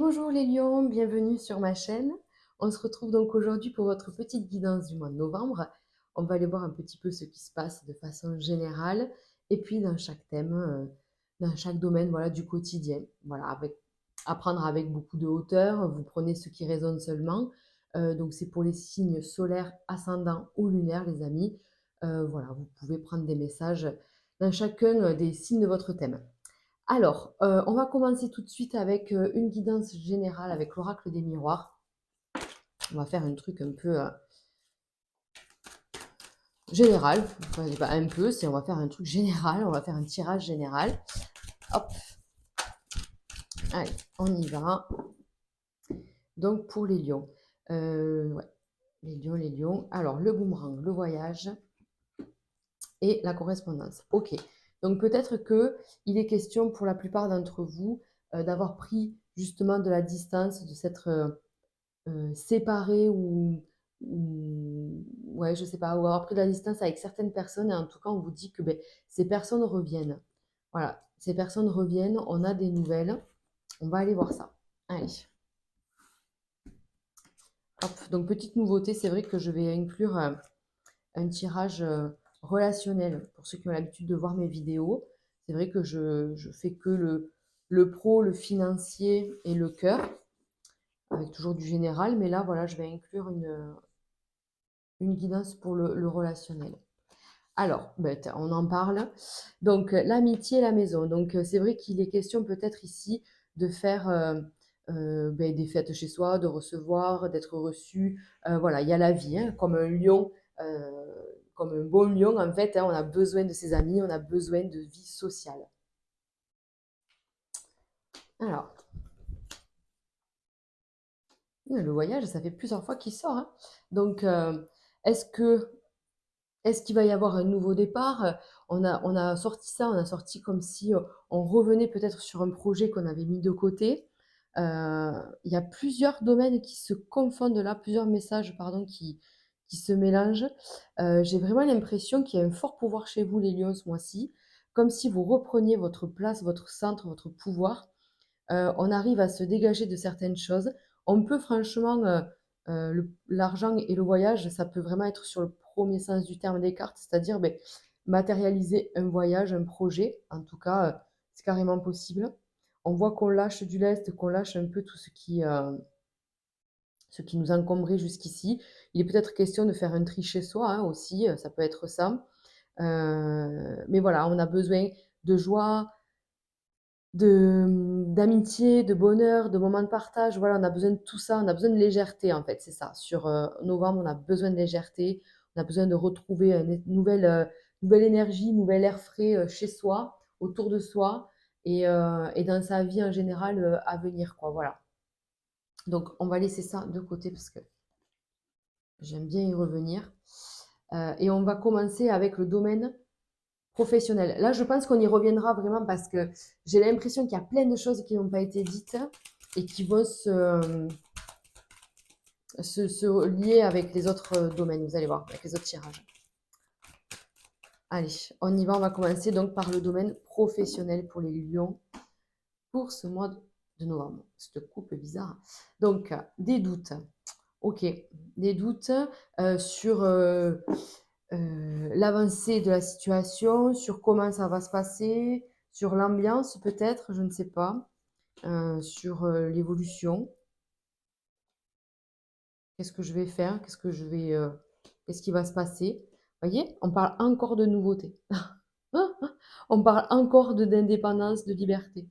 Bonjour les lions, bienvenue sur ma chaîne. On se retrouve donc aujourd'hui pour votre petite guidance du mois de novembre. On va aller voir un petit peu ce qui se passe de façon générale et puis dans chaque thème, dans chaque domaine voilà, du quotidien. Voilà, apprendre avec beaucoup de hauteur, vous prenez ce qui résonne seulement. Donc c'est pour les signes solaires, ascendants ou lunaires les amis. Voilà, vous pouvez prendre des messages dans chacun des signes de votre thème. Alors, on va commencer tout de suite avec, une guidance générale avec l'oracle des miroirs. On va faire un truc un peu, général, enfin, pas un peu, c'est on va faire un truc général, on va faire un tirage général. Hop, allez, on y va. Donc pour les lions, ouais, les lions. Alors le boomerang, le voyage et la correspondance. OK. Donc peut-être qu'il est question pour la plupart d'entre vous, d'avoir pris justement de la distance, de s'être, séparés ou ouais, je sais pas, ou avoir pris de la distance avec certaines personnes et en tout cas, on vous dit que, beh, ces personnes reviennent. Voilà, ces personnes reviennent, on a des nouvelles, on va aller voir ça. Allez, hop, donc petite nouveauté, c'est vrai que je vais inclure, un tirage, relationnel pour ceux qui ont l'habitude de voir mes vidéos. C'est vrai que je fais que le pro, le financier et le cœur, avec toujours du général, mais là, voilà, je vais inclure une guidance pour le relationnel. Alors, ben, on en parle. Donc, l'amitié et la maison. Donc, c'est vrai qu'il est question peut-être ici de faire ben, des fêtes chez soi, de recevoir, d'être reçu. Voilà, il y a la vie, hein, comme un lion, euh, comme un bon lion, en fait, hein, on a besoin de ses amis, on a besoin de vie sociale. Alors, le voyage, ça fait plusieurs fois qu'il sort, hein. Donc, est-ce que est-ce qu'il va y avoir un nouveau départ? On a sorti ça, on a sorti comme si, on revenait peut-être sur un projet qu'on avait mis de côté. Il y a plusieurs domaines qui se confondent là, plusieurs messages pardon qui se mélangent. J'ai vraiment l'impression qu'il y a un fort pouvoir chez vous les lions ce mois-ci, comme si vous repreniez votre place, votre centre, votre pouvoir. On arrive à se dégager de certaines choses. On peut franchement, l'argent et le voyage, ça peut vraiment être sur le premier sens du terme des cartes, c'est-à-dire ben, matérialiser un voyage, un projet. En tout cas, c'est carrément possible. On voit qu'on lâche du lest, qu'on lâche un peu tout ce qui nous encombrait jusqu'ici. Il est peut-être question de faire un tri chez soi hein, aussi, ça peut être ça. Mais voilà, on a besoin de joie, d'amitié, de bonheur, de moments de partage. Voilà, on a besoin de tout ça, on a besoin de légèreté en fait, c'est ça. Sur novembre, on a besoin de légèreté, on a besoin de retrouver une nouvelle énergie, nouvel air frais chez soi, autour de soi et dans sa vie en général à venir, quoi. Voilà. Donc, on va laisser ça de côté parce que j'aime bien y revenir. Et on va commencer avec le domaine professionnel. Là, je pense qu'on y reviendra vraiment parce que j'ai l'impression qu'il y a plein de choses qui n'ont pas été dites et qui vont se lier avec les autres domaines. Vous allez voir, avec les autres tirages. Allez, on y va. On va commencer donc par le domaine professionnel pour les lions pour ce mois de novembre. Cette coupe est bizarre. Donc, des doutes. Ok, des doutes sur l'avancée de la situation, sur comment ça va se passer, sur l'ambiance peut-être, je ne sais pas, sur l'évolution. Qu'est-ce que je vais faire? Qu'est-ce qui va se passer? Vous voyez, on parle encore de nouveauté. On parle encore d'indépendance, de liberté.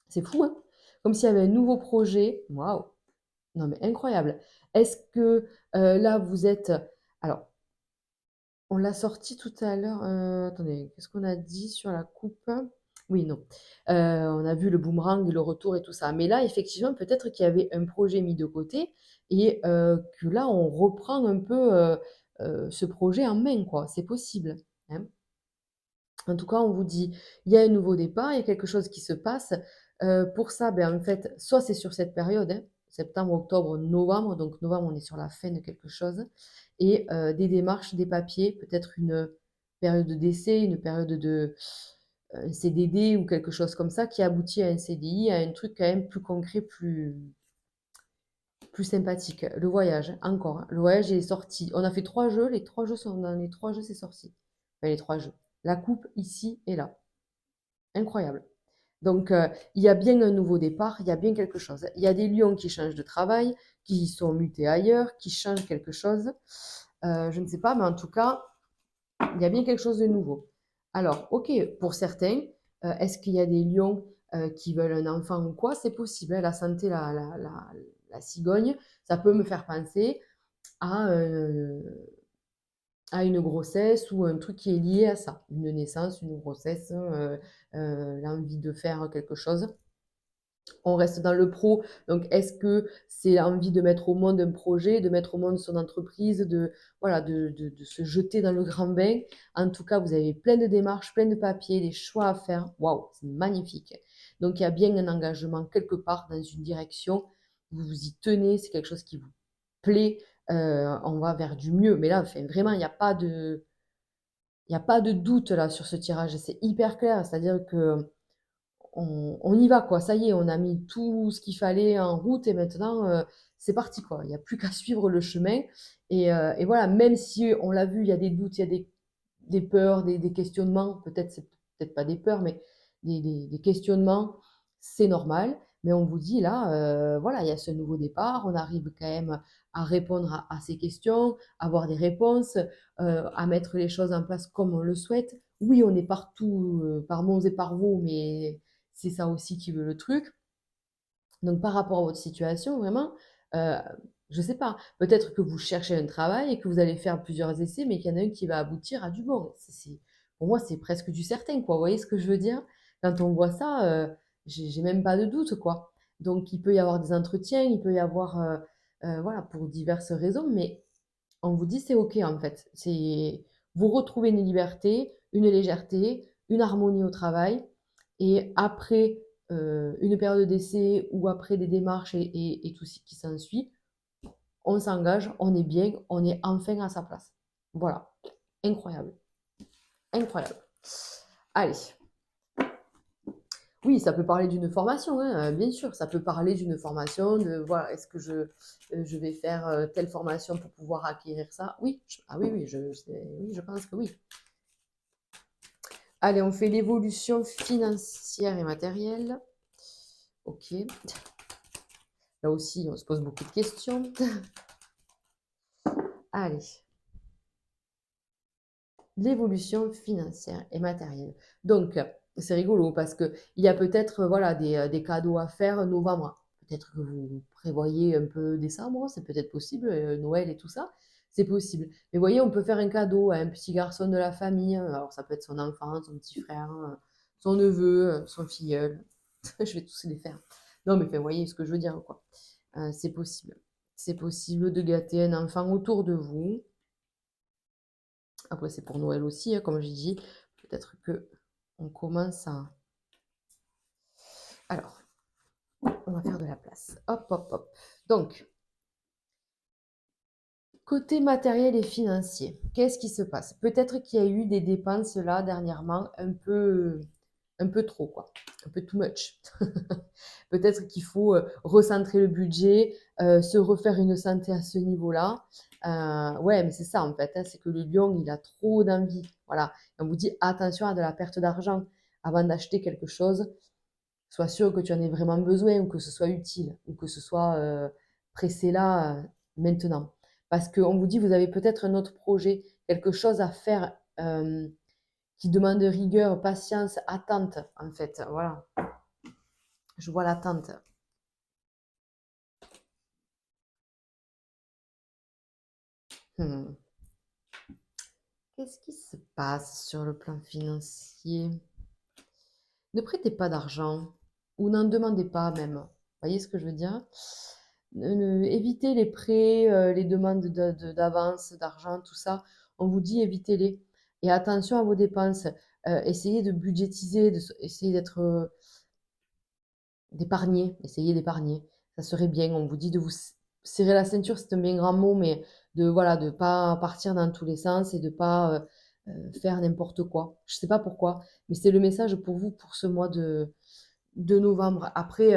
C'est fou, hein? Comme s'il y avait un nouveau projet. Waouh! Non, mais incroyable. Est-ce que là, vous êtes... Alors, on l'a sorti tout à l'heure. Attendez, qu'est-ce qu'on a dit sur la coupe? Oui, non. On a vu le boomerang, le retour et tout ça. Mais là, effectivement, peut-être qu'il y avait un projet mis de côté et que là, on reprend un peu ce projet en main, quoi. C'est possible, hein. En tout cas, on vous dit, il y a un nouveau départ, il y a quelque chose qui se passe. Pour ça, ben, en fait, soit c'est sur cette période, hein, septembre, octobre, novembre. Donc novembre, on est sur la fin de quelque chose. Et des démarches, des papiers, peut-être une période d'essai, une période un CDD ou quelque chose comme ça qui aboutit à un CDI, à un truc quand même plus concret, plus sympathique. Le voyage, encore, hein. Le voyage est sorti. On a fait 3 jeux, les 3 jeux sont dans les 3 jeux, c'est sorti. Enfin, les 3 jeux. La coupe ici et là. Incroyable. Donc, il y a bien un nouveau départ, il y a bien quelque chose. Il y a des lions qui changent de travail, qui sont mutés ailleurs, qui changent quelque chose. Je ne sais pas, mais en tout cas, il y a bien quelque chose de nouveau. Alors, ok, pour certains, est-ce qu'il y a des lions qui veulent un enfant ou quoi? C'est possible, hein. La santé, la cigogne, ça peut me faire penser à, à une grossesse ou un truc qui est lié à ça. Une naissance, une grossesse, l'envie de faire quelque chose. On reste dans le pro. Donc, est-ce que c'est envie de mettre au monde un projet, de mettre au monde son entreprise, voilà, de se jeter dans le grand bain? En tout cas, vous avez plein de démarches, plein de papiers, des choix à faire. Waouh, c'est magnifique. Donc, il y a bien un engagement quelque part dans une direction. Vous vous y tenez, c'est quelque chose qui vous plaît. On va vers du mieux. Mais là, enfin, vraiment, il n'y a pas de doute là sur ce tirage. C'est hyper clair. C'est-à-dire que on y va, quoi. Ça y est, on a mis tout ce qu'il fallait en route et maintenant, c'est parti, quoi. Il n'y a plus qu'à suivre le chemin. Et voilà, même si on l'a vu, il y a des doutes, il y a des peurs, des questionnements, peut-être, c'est peut-être pas des peurs, mais des questionnements, c'est normal. Mais on vous dit là, voilà, il y a ce nouveau départ, on arrive quand même à répondre à ces questions, à avoir des réponses, à mettre les choses en place comme on le souhaite. Oui, on est partout, par monts et par vaux, mais c'est ça aussi qui veut le truc. Donc par rapport à votre situation, vraiment, heu, je sais pas, peut-être que vous cherchez un travail et que vous allez faire plusieurs essais, mais qu'il y en a un qui va aboutir à du bon. Pour moi, c'est presque du certain, quoi. Vous voyez ce que je veux dire? Quand on voit ça, j'ai même pas de doute, quoi. Donc il peut y avoir des entretiens, il peut y avoir, voilà, pour diverses raisons, mais on vous dit: «C'est OK», en fait. Vous retrouvez une liberté, une légèreté, une harmonie au travail et après, une période d'essai ou après des démarches et tout ce qui s'ensuit, on s'engage, on est bien, on est enfin à sa place. Voilà. Incroyable, incroyable. Allez. Oui, ça peut parler d'une formation, hein, bien sûr. Ça peut parler d'une formation, de voilà, est-ce que je vais faire, telle formation pour pouvoir acquérir ça? Oui, ah oui, oui, oui, je pense que oui. Allez, on fait l'évolution financière et matérielle. OK. Là aussi, on se pose beaucoup de questions. Allez, l'évolution financière et matérielle. Donc, c'est rigolo parce qu'il y a peut-être voilà, des cadeaux à faire novembre. Peut-être que vous prévoyez un peu décembre, c'est peut-être possible, Noël et tout ça, c'est possible. Mais vous voyez, on peut faire un cadeau à un petit garçon de la famille. Alors, ça peut être son enfant, son petit frère, son neveu, son filleul. Je vais tous les faire. Non, mais enfin, vous voyez ce que je veux dire, quoi. C'est possible. C'est possible de gâter un enfant autour de vous. Après, c'est pour Noël aussi, hein, comme j'ai dit. Peut-être que on commence à... Alors, on va faire de la place. Hop, hop, hop. Donc, côté matériel et financier, qu'est-ce qui se passe? Peut-être qu'il y a eu des dépenses là dernièrement un peu trop, quoi. Un peu too much. Peut-être qu'il faut recentrer le budget, se refaire une santé à ce niveau-là. Ouais, mais c'est ça en fait, hein, c'est que le lion, il a trop d'envie. Voilà. Et on vous dit attention à de la perte d'argent avant d'acheter quelque chose. Sois sûr que tu en aies vraiment besoin ou que ce soit utile ou que ce soit pressé là maintenant. Parce qu'on vous dit, vous avez peut-être un autre projet, quelque chose à faire qui demande rigueur, patience, attente, en fait. Voilà, je vois l'attente. Hmm. Qu'est-ce qui se passe sur le plan financier? Ne prêtez pas d'argent ou n'en demandez pas même. Vous voyez ce que je veux dire? Évitez les prêts, les demandes d'avance, d'argent, tout ça. On vous dit évitez-les. Et attention à vos dépenses. Essayez de budgétiser, essayez d'épargner. Essayez d'épargner. Ça serait bien. On vous dit de vous serrer la ceinture, c'est un bien grand mot, mais de voilà, de pas partir dans tous les sens et de pas faire n'importe quoi. Je sais pas pourquoi, mais c'est le message pour vous pour ce mois de novembre. Après,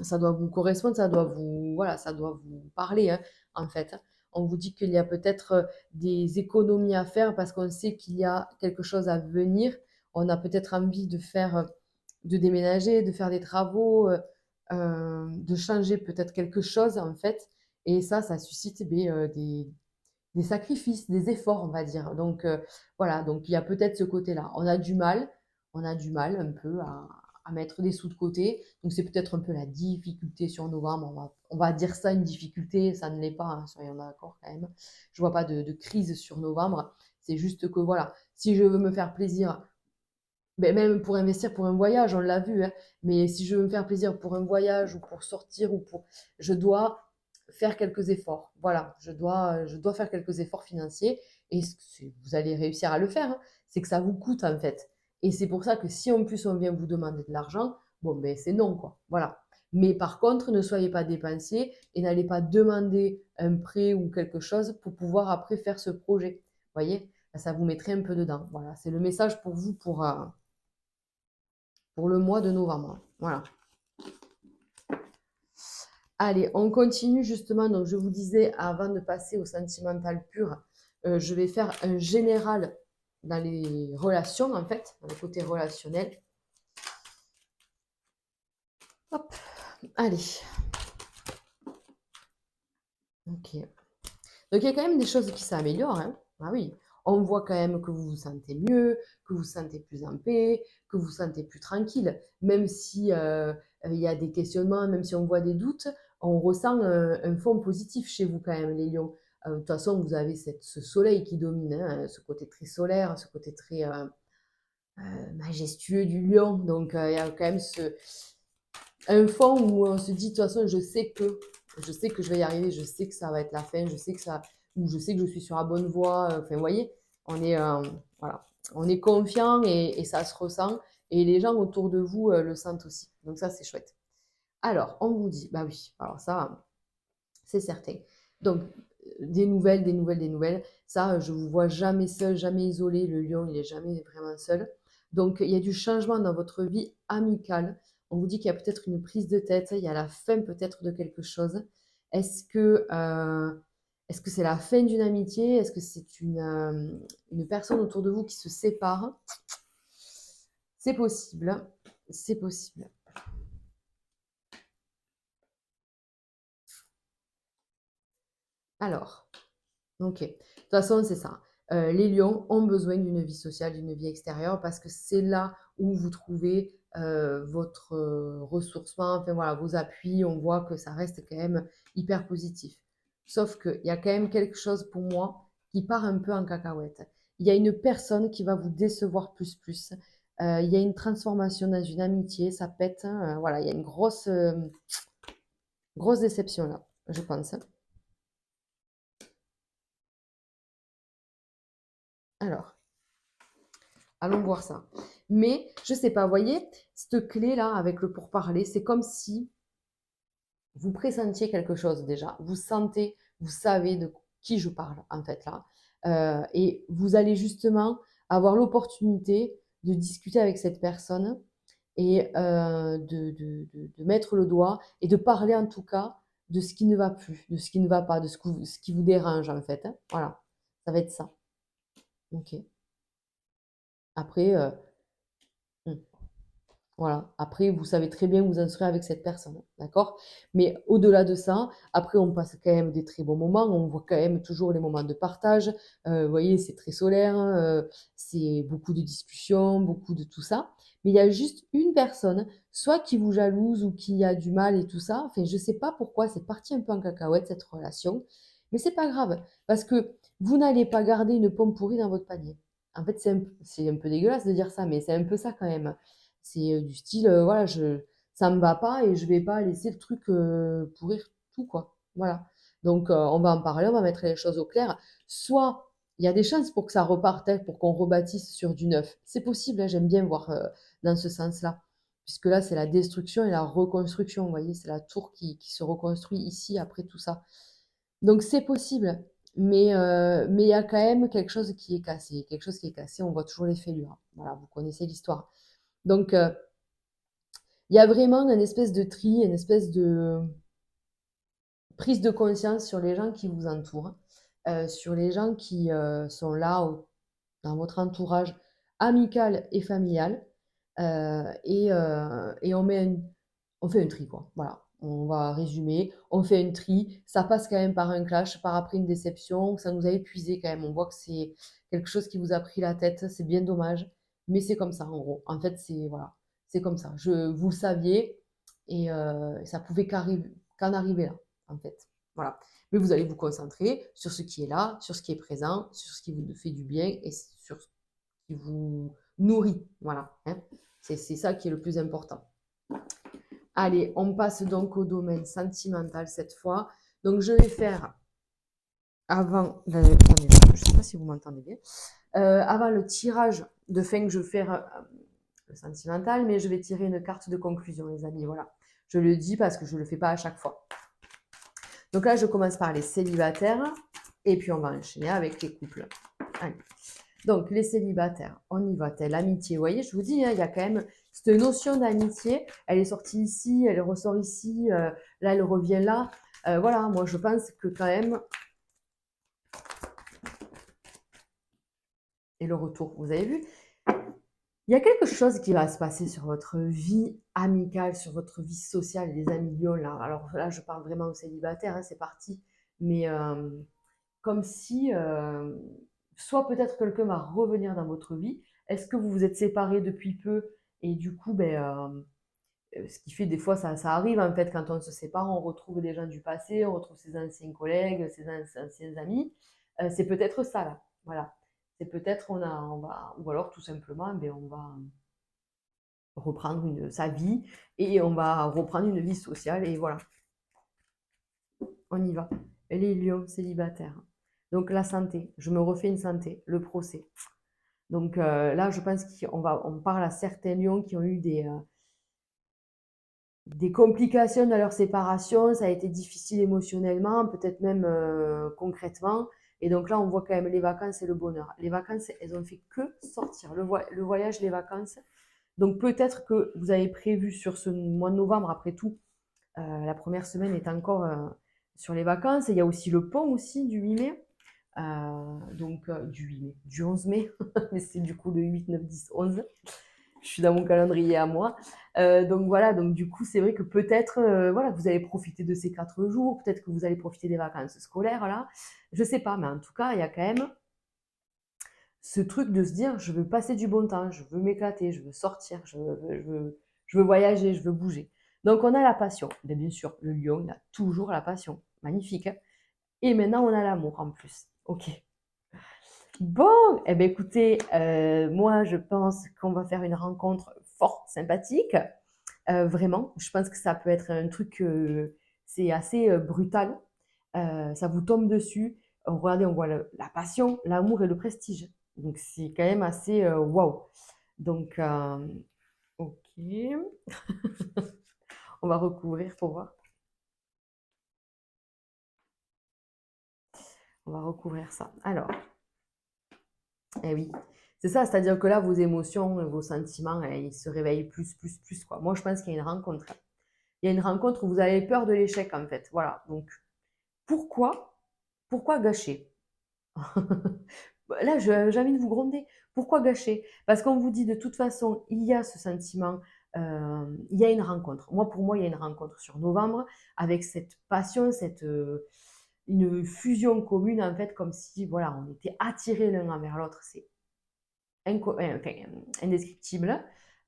ça doit vous correspondre, ça doit vous, voilà, ça doit vous parler, hein, en fait. On vous dit qu'il y a peut-être des économies à faire parce qu'on sait qu'il y a quelque chose à venir. On a peut-être envie de faire, de déménager, de faire des travaux, de changer peut-être quelque chose, en fait. Et ça suscite des sacrifices, des efforts, on va dire. Donc voilà, donc il y a peut-être ce côté-là. On a du mal un peu à mettre des sous de côté. Donc c'est peut-être un peu la difficulté sur novembre. On va dire ça une difficulté, ça ne l'est pas, hein, soyons d'accord quand même. Je vois pas de crise sur novembre. C'est juste que voilà, si je veux me faire plaisir, ben, même pour investir pour un voyage, on l'a vu, hein, mais si je veux me faire plaisir pour un voyage ou pour sortir ou pour, je dois faire quelques efforts. Voilà, je dois faire quelques efforts financiers et vous allez réussir à le faire, hein. C'est que ça vous coûte en fait. Et c'est pour ça que si en plus on vient vous demander de l'argent, bon ben c'est non quoi. Voilà. Mais par contre, ne soyez pas dépensier et n'allez pas demander un prêt ou quelque chose pour pouvoir après faire ce projet. Vous voyez, ça vous mettrait un peu dedans. Voilà, c'est le message pour vous pour le mois de novembre. Voilà. Allez, on continue justement. Donc, je vous disais, avant de passer au sentimental pur, je vais faire un général dans les relations, en fait, dans le côté relationnel. Hop, allez. Ok. Donc, il y a quand même des choses qui s'améliorent, hein. Ah oui, on voit quand même que vous vous sentez mieux, que vous vous sentez plus en paix, que vous vous sentez plus tranquille. Même si il y a des questionnements, même si on voit des doutes, on ressent un fond positif chez vous quand même, les lions. De toute façon, vous avez ce soleil qui domine, hein, ce côté très solaire, ce côté très majestueux du lion. Donc, il y a quand même un fond où on se dit, de toute façon, je sais que je vais y arriver, je sais que ça va être la fin, je sais que ça, ou je sais que je suis sur la bonne voie. Enfin, vous voyez, on est, voilà, on est confiant et ça se ressent. Et les gens autour de vous le sentent aussi. Donc ça, c'est chouette. Alors, on vous dit, bah oui, alors ça, c'est certain. Donc, des nouvelles, des nouvelles, des nouvelles. Ça, je vous vois jamais seul, jamais isolé. Le lion, il est jamais vraiment seul. Donc, il y a du changement dans votre vie amicale. On vous dit qu'il y a peut-être une prise de tête, il y a la fin peut-être de quelque chose. Est-ce que est-ce que c'est la fin d'une amitié? Est-ce que c'est une personne autour de vous qui se sépare? C'est possible. C'est possible. Alors, OK. De toute façon, c'est ça. Les lions ont besoin d'une vie sociale, d'une vie extérieure parce que c'est là où vous trouvez votre ressourcement, enfin voilà, vos appuis. On voit que ça reste quand même hyper positif. Sauf qu'il y a quand même quelque chose pour moi qui part un peu en cacahuète. Il y a une personne qui va vous décevoir plus. Il y a une transformation dans une amitié, ça pète, hein, voilà, il y a une grosse déception là, je pense, hein. Alors. Allons voir ça. Mais je sais pas, vous voyez, cette clé-là avec le pourparler, c'est comme si vous pressentiez quelque chose déjà. Vous sentez, vous savez de qui je parle en fait là. Et vous allez justement avoir l'opportunité de discuter avec cette personne et de mettre le doigt et de parler en tout cas de ce qui ne va plus, de ce qui ne va pas, de ce qui vous dérange en fait, hein. Voilà, ça va être ça. Ok. Après, hmm. Voilà. Après, vous savez très bien où vous en serez avec cette personne, d'accord? Mais au-delà de ça, après, on passe quand même des très bons moments. On voit quand même toujours les moments de partage. Vous voyez, c'est très solaire, hein, c'est beaucoup de discussions, beaucoup de tout ça. Mais il y a juste une personne, soit qui vous jalouse ou qui a du mal et tout ça. Enfin, je sais pas pourquoi, c'est parti un peu en cacahuète cette relation. Mais c'est pas grave, parce que vous n'allez pas garder une pomme pourrie dans votre panier. En fait, c'est un peu dégueulasse de dire ça, mais c'est un peu ça quand même. C'est du style, voilà, ça me va pas et je vais pas laisser le truc pourrir tout, quoi. Voilà. Donc, on va en parler, on va mettre les choses au clair. Soit il y a des chances pour que ça reparte, hein, pour qu'on rebâtisse sur du neuf. C'est possible, hein, j'aime bien voir dans ce sens-là. Puisque là, c'est la destruction et la reconstruction. Vous voyez, c'est la tour qui se reconstruit ici après tout ça. Donc, c'est possible. Mais il y a quand même quelque chose qui est cassé. Quelque chose qui est cassé, on voit toujours les fêlures. Voilà, vous connaissez l'histoire. Donc, il y a vraiment une espèce de tri, une espèce de prise de conscience sur les gens qui vous entourent, sur les gens qui sont là dans votre entourage amical et familial. Et on fait un tri, quoi. Voilà, on va résumer. On fait un tri. Ça passe quand même par un clash, par après une déception. Ça nous a épuisé quand même. On voit que c'est quelque chose qui vous a pris la tête. C'est bien dommage. Mais c'est comme ça, en gros. En fait, c'est voilà, c'est comme ça. Vous le saviez et ça pouvait qu'en arriver là, en fait. Voilà. Mais vous allez vous concentrer sur ce qui est là, sur ce qui est présent, sur ce qui vous fait du bien et sur ce qui vous nourrit. Voilà, hein. C'est ça qui est le plus important. Allez, on passe donc au domaine sentimental cette fois. Donc, je vais faire avant. Attendez, je ne sais pas si vous m'entendez bien. Avant le tirage de fin que je vais faire le sentimental, mais je vais tirer une carte de conclusion, les amis. Voilà. Je le dis parce que je ne le fais pas à chaque fois. Donc là, je commence par les célibataires et puis on va enchaîner avec les couples. Allez. Donc, les célibataires, on y va, telle amitié. Vous voyez, je vous dis, hein, il y a quand même cette notion d'amitié. Elle est sortie ici, elle ressort ici, là, elle revient là. Voilà, moi, je pense que quand même... Et le retour, vous avez vu, il y a quelque chose qui va se passer sur votre vie amicale, sur votre vie sociale, les amis lions, là. Alors là, je parle vraiment aux célibataires, hein, c'est parti. Mais comme si, soit peut-être quelqu'un va revenir dans votre vie. Est-ce que vous vous êtes séparés depuis peu et du coup, ce qui fait des fois, ça arrive en fait, quand on se sépare, on retrouve des gens du passé, on retrouve ses anciens collègues, ses anciens amis. C'est peut-être ça là, voilà. C'est peut-être on va, ou alors tout simplement, on va reprendre sa vie et on va reprendre une vie sociale et voilà, on y va. Et les lions célibataires. Donc la santé, je me refais une santé, le procès. Donc là, je pense on parle à certains lions qui ont eu des complications dans leur séparation, ça a été difficile émotionnellement, peut-être même concrètement. Et donc là, on voit quand même les vacances et le bonheur. Les vacances, elles ont fait que sortir. Le voyage, les vacances. Donc peut-être que vous avez prévu sur ce mois de novembre, après tout, la première semaine est encore sur les vacances. Et il y a aussi le pont aussi du 8 mai. Du 8 mai, du 11 mai, mais c'est du coup le 8, 9, 10, 11. Je suis dans mon calendrier à moi. Donc voilà, donc du coup, c'est vrai que peut-être voilà, vous allez profiter de ces 4 jours, peut-être que vous allez profiter des vacances scolaires, là. Je sais pas, mais en tout cas, il y a quand même ce truc de se dire, je veux passer du bon temps, je veux m'éclater, je veux sortir, je veux voyager, je veux bouger. Donc on a la passion. Bien sûr, le lion, il a toujours la passion. Magnifique, hein. Et maintenant, on a l'amour en plus. Ok. Bon, eh bien écoutez, moi je pense qu'on va faire une rencontre fort sympathique. Vraiment, je pense que ça peut être un truc, c'est assez brutal. Ça vous tombe dessus. Regardez, on voit la passion, l'amour et le prestige. Donc c'est quand même assez waouh. Donc, ok, on va recouvrir pour voir. On va recouvrir ça. Alors, eh oui, c'est ça, c'est-à-dire que là, vos émotions, vos sentiments, ils se réveillent plus, plus, plus, quoi. Moi, je pense qu'il y a une rencontre. Il y a une rencontre où vous avez peur de l'échec, en fait. Voilà. Donc, pourquoi, pourquoi gâcher? Là, j'ai envie de vous gronder. Pourquoi gâcher? Parce qu'on vous dit de toute façon, il y a ce sentiment, il y a une rencontre. Moi, pour moi, il y a une rencontre sur novembre avec cette passion, une fusion commune, en fait, comme si, voilà, on était attirés l'un envers l'autre. C'est indescriptible,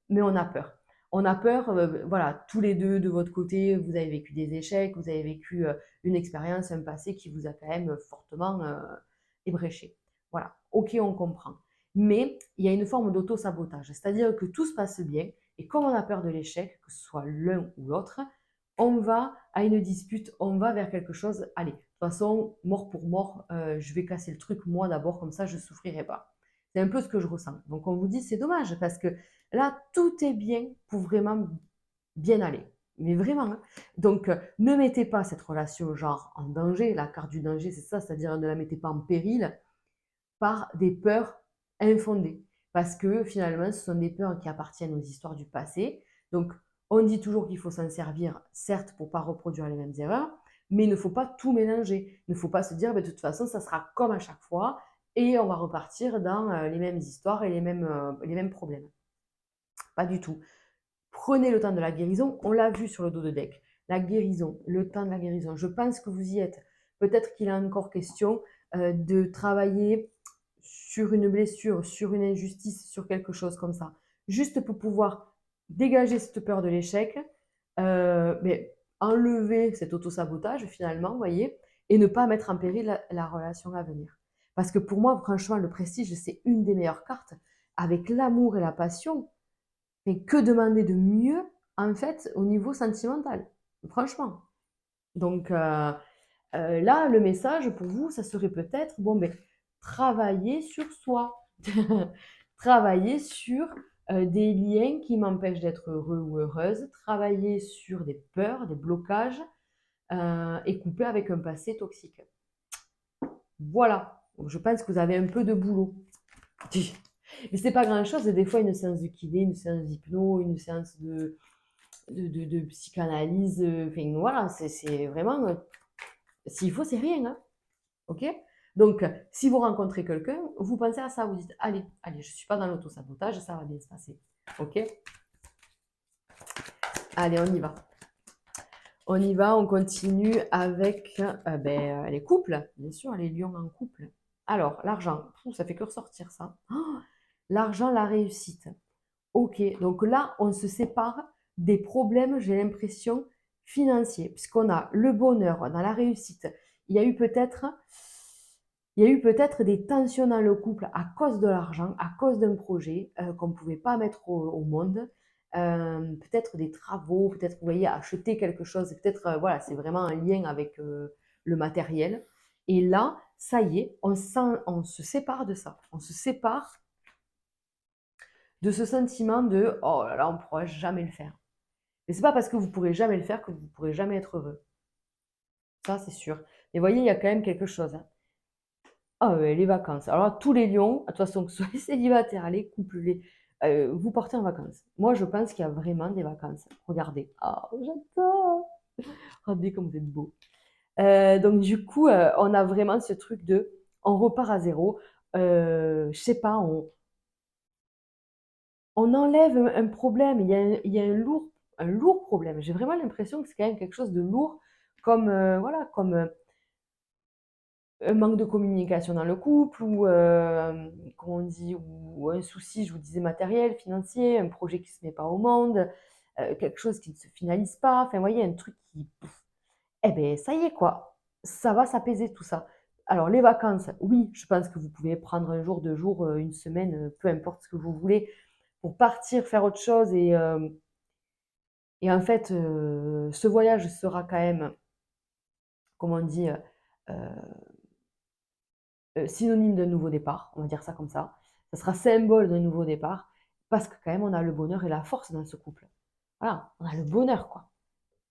mais on a peur. On a peur, voilà, tous les deux de votre côté, vous avez vécu des échecs, vous avez vécu une expérience, un passé qui vous a quand même fortement ébréché. Voilà, ok, on comprend. Mais il y a une forme d'auto-sabotage, c'est-à-dire que tout se passe bien, et comme on a peur de l'échec, que ce soit l'un ou l'autre, on va à une dispute, on va vers quelque chose, allez, de toute façon, mort pour mort, je vais casser le truc moi d'abord, comme ça je ne souffrirai pas. C'est un peu ce que je ressens. Donc on vous dit c'est dommage parce que là tout est bien pour vraiment bien aller. Mais vraiment, hein. Donc, ne mettez pas cette relation genre en danger. La carte du danger, c'est ça, c'est-à-dire ne la mettez pas en péril par des peurs infondées. Parce que finalement, ce sont des peurs qui appartiennent aux histoires du passé. Donc, on dit toujours qu'il faut s'en servir, certes, pour ne pas reproduire les mêmes erreurs, mais il ne faut pas tout mélanger. Il ne faut pas se dire, bah, de toute façon, ça sera comme à chaque fois et on va repartir dans les mêmes histoires et les mêmes problèmes. Pas du tout. Prenez le temps de la guérison. On l'a vu sur le dos de deck. La guérison, le temps de la guérison. Je pense que vous y êtes. Peut-être qu'il est encore question de travailler sur une blessure, sur une injustice, sur quelque chose comme ça. Juste pour pouvoir dégager cette peur de l'échec, mais enlever cet auto-sabotage finalement, vous voyez, et ne pas mettre en péril la relation à venir. Parce que pour moi, franchement, le prestige, c'est une des meilleures cartes. Avec l'amour et la passion, mais que demander de mieux, en fait, au niveau sentimental? Franchement. Donc, là, le message pour vous, ça serait peut-être, bon, ben, travailler sur soi. Travailler sur des liens qui m'empêchent d'être heureux ou heureuse, travailler sur des peurs, des blocages, et couper avec un passé toxique. Voilà. Donc, je pense que vous avez un peu de boulot. Mais c'est pas grand-chose, et des fois, une séance de kiné, une séance d'hypno, une séance de psychanalyse, enfin voilà, c'est vraiment, s'il faut, c'est rien, hein, ok? Donc, si vous rencontrez quelqu'un, vous pensez à ça, vous dites, allez, allez, je suis pas dans l'auto-sabotage, ça va bien se passer, ok? Allez, on y va. On y va, on continue avec les couples, bien sûr, les lions en couple. Alors, l'argent, ça fait que ressortir ça. Oh, l'argent, la réussite. Ok, donc là, on se sépare des problèmes, j'ai l'impression, financiers, puisqu'on a le bonheur, on a la réussite. Il y a eu peut-être, il y a eu peut-être des tensions dans le couple à cause de l'argent, à cause d'un projet qu'on ne pouvait pas mettre au monde. Peut-être des travaux, peut-être, vous voyez, acheter quelque chose, peut-être, voilà, c'est vraiment un lien avec le matériel. Et là, ça y est, on se sépare de ça. On se sépare de ce sentiment de oh là là, on ne pourra jamais le faire. Mais c'est pas parce que vous pourrez jamais le faire que vous pourrez jamais être heureux. Ça, c'est sûr. Mais voyez, il y a quand même quelque chose, hein. Ah ouais, les vacances. Alors tous les lions, de toute façon, que ce soit les célibataires, les couples, vous partez en vacances. Moi, je pense qu'il y a vraiment des vacances. Regardez. Ah, j'adore. Regardez comme vous êtes beaux. Donc du coup, on a vraiment ce truc de, on repart à zéro. Je sais pas, on enlève un problème. Il y a un lourd problème. J'ai vraiment l'impression que c'est quand même quelque chose de lourd, comme voilà, comme un manque de communication dans le couple, ou comment on dit, ou un souci, je vous disais, matériel, financier, un projet qui se met pas au monde, quelque chose qui ne se finalise pas. Enfin, vous voyez, un truc qui, eh ben, ça y est quoi, ça va s'apaiser tout ça. Alors les vacances, oui, je pense que vous pouvez prendre un jour, 2 jours, une semaine, peu importe ce que vous voulez, pour partir faire autre chose, et en fait, ce voyage sera quand même, comment on dit, synonyme d'un nouveau départ, on va dire ça comme ça. Ça sera symbole d'un nouveau départ, parce que quand même on a le bonheur et la force dans ce couple. Voilà, on a le bonheur quoi.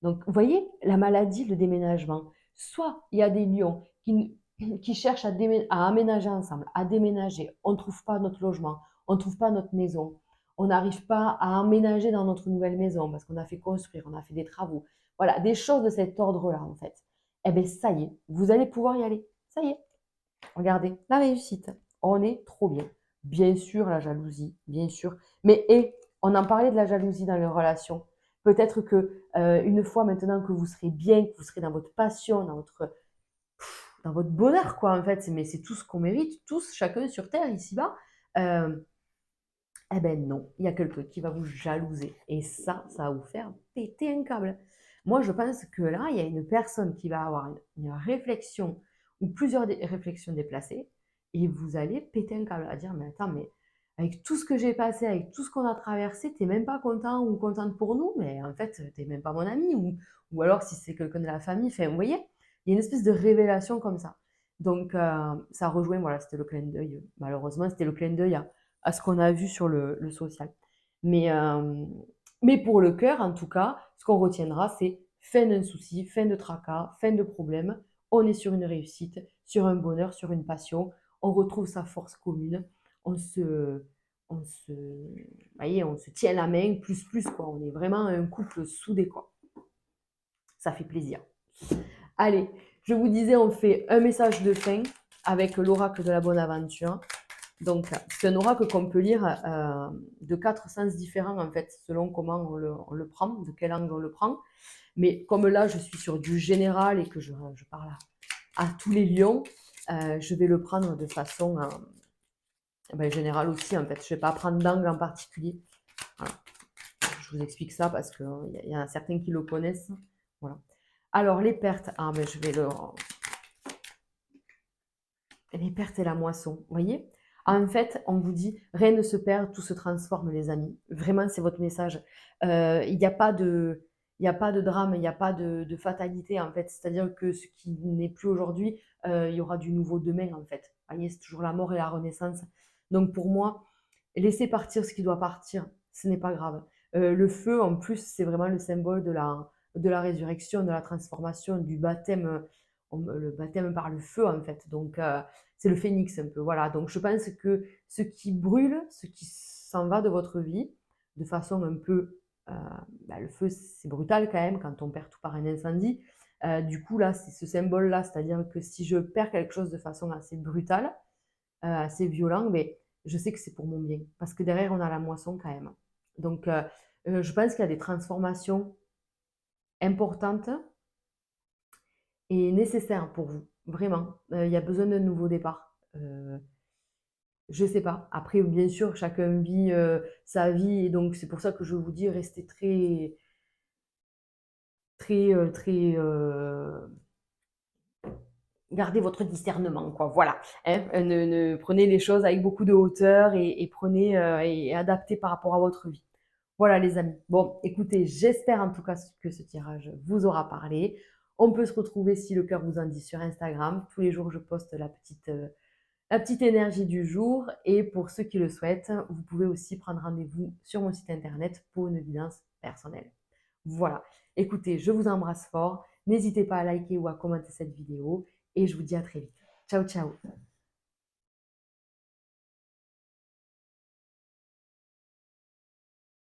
Donc vous voyez, la maladie, le déménagement. Soit il y a des lions qui cherchent à aménager ensemble, à déménager. On ne trouve pas notre logement, on ne trouve pas notre maison. On n'arrive pas à emménager dans notre nouvelle maison parce qu'on a fait construire, on a fait des travaux. Voilà, des choses de cet ordre-là en fait. Eh bien ça y est, vous allez pouvoir y aller. Ça y est, regardez, la réussite. On est trop bien. Bien sûr, la jalousie, bien sûr. Mais on en parlait de la jalousie dans les relations. Peut-être que une fois maintenant que vous serez bien, que vous serez dans votre passion, dans votre bonheur, quoi, en fait, mais c'est tout ce qu'on mérite, tous, chacun sur Terre, ici-bas. Euh, eh ben non, il y a quelqu'un qui va vous jalouser. Et ça va vous faire péter un câble. Moi, je pense que là, il y a une personne qui va avoir une réflexion ou plusieurs réflexions déplacées, et vous allez péter un câble à dire, mais attends, mais avec tout ce que j'ai passé, avec tout ce qu'on a traversé, t'es même pas content ou contente pour nous, mais en fait, t'es même pas mon ami, ou alors si c'est quelqu'un de la famille, enfin, vous voyez, il y a une espèce de révélation comme ça. Donc, ça rejoint, voilà, c'était le clin d'œil. Malheureusement, c'était le clin d'œil à ce qu'on a vu sur le social. Mais Mais pour le cœur, en tout cas, ce qu'on retiendra, c'est fin d'un souci, fin de tracas, fin de problème. On est sur une réussite, sur un bonheur, sur une passion. On retrouve sa force commune. On se, voyez, on se tient la main, plus, quoi. On est vraiment un couple soudé, quoi. Ça fait plaisir. Allez, je vous disais, on fait un message de fin avec l'oracle de la bonne aventure. Donc, c'est un oracle qu'on peut lire de 4 sens différents, en fait, selon comment on le prend, de quel angle on le prend. Mais comme là, je suis sur du général et que je parle à tous les lions, je vais le prendre de façon générale aussi, en fait. Je ne vais pas prendre d'angle en particulier. Voilà. Je vous explique ça parce qu'il y en a certains qui le connaissent. Voilà. Alors, les pertes, je vais les pertes et la moisson, vous voyez? En fait, on vous dit, rien ne se perd, tout se transforme, les amis. Vraiment, c'est votre message. Il n'y a pas de, il n'y a pas de drame, il n'y a pas de fatalité, en fait. C'est-à-dire que ce qui n'est plus aujourd'hui, il y aura du nouveau demain, en fait. Vous voyez, c'est toujours la mort et la renaissance. Donc, pour moi, laisser partir ce qui doit partir, ce n'est pas grave. Le feu, en plus, c'est vraiment le symbole de la résurrection, de la transformation, du baptême, le baptême par le feu, en fait. Donc, c'est le phénix un peu. Voilà. Donc, je pense que ce qui brûle, ce qui s'en va de votre vie, de façon un peu. Le feu, c'est brutal quand même quand on perd tout par un incendie. Du coup, là, c'est ce symbole-là, c'est-à-dire que si je perds quelque chose de façon assez brutale, assez violent, mais je sais que c'est pour mon bien. Parce que derrière, on a la moisson quand même. Donc, je pense qu'il y a des transformations importantes et nécessaires pour vous. Vraiment. Il y a besoin d'un nouveau départ. Je sais pas. Après, bien sûr, chacun vit sa vie. Et donc, c'est pour ça que je vous dis, restez très, très, très. Gardez votre discernement, quoi. Voilà. Hein. Prenez les choses avec beaucoup de hauteur et prenez et adaptez par rapport à votre vie. Voilà, les amis. Bon, écoutez, j'espère en tout cas que ce tirage vous aura parlé. On peut se retrouver, si le cœur vous en dit, sur Instagram. Tous les jours, je poste la petite énergie du jour. Et pour ceux qui le souhaitent, vous pouvez aussi prendre rendez-vous sur mon site internet pour une guidance personnelle. Voilà. Écoutez, je vous embrasse fort. N'hésitez pas à liker ou à commenter cette vidéo. Et je vous dis à très vite. Ciao, ciao.